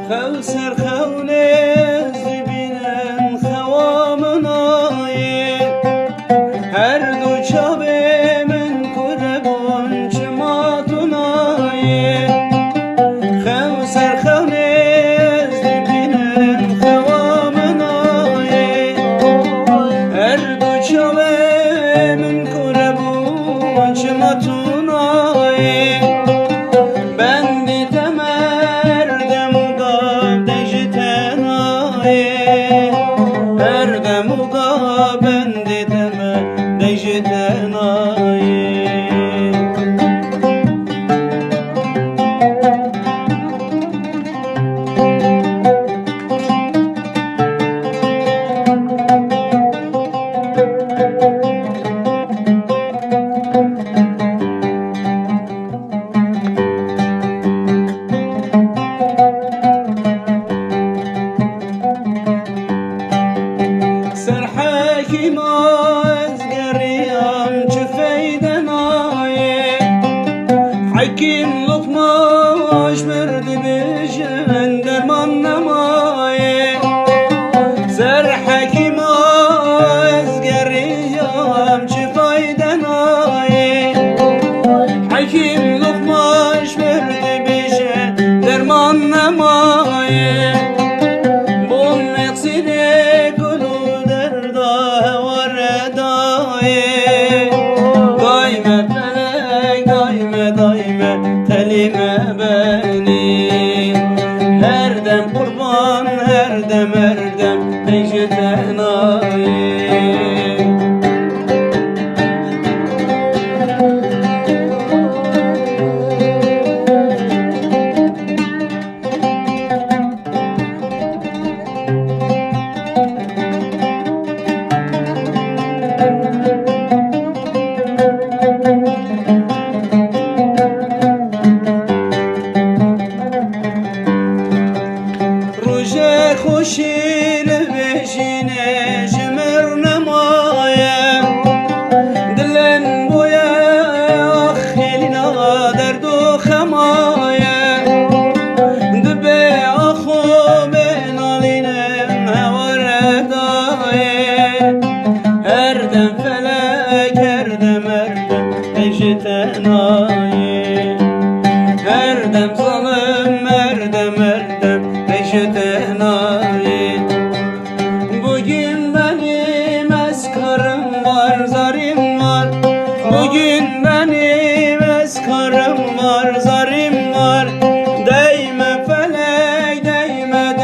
Kevser kevnez dibinen xevamınayı her duça bemin kurebun çımatunayı Kevser kevnez dibinen xevamınayı her duça bemin kurebun çımatunayı bendi deme dejden ayı حكيم أزقريام شفيدن آيه حكيم لطماش مرد بجن درمان نمايه سر حكيم أزقريام شفيدن آيه حكيم لطماش مرد بجن درمان نمايه telime beni her dem kurban her dem necden ayı خوشی لبشینه جمر نمایه دلن بویا خیلینا درد و خمایه دبه آخو بنالینم هوردایه هر دم فلک هر دم اجتنایه هر دم ظلم هر دم eşitenayı Bugün benim eskarım var, zarim var Bugün benim eskarım var, zarim var Değme felek, değme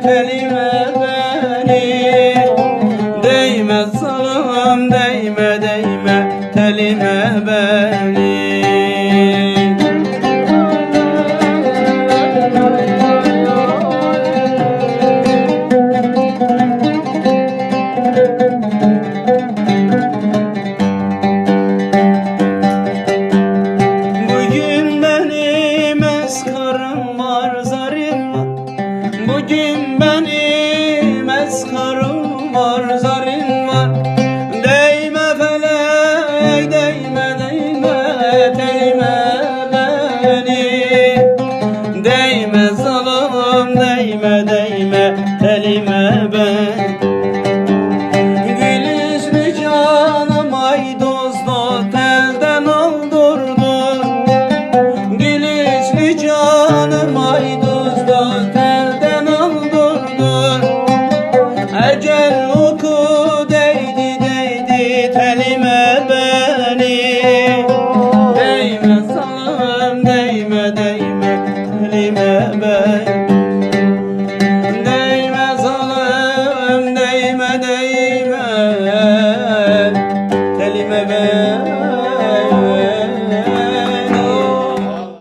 telime beni Değme zalim, değme telime beni Bugün benim eskarım var, zarim var Değme felek, değme telime beni Değme zalim, değme telime beni Gülüşlü canım aydozda telden aldırdı Gülüşlü canım aydozda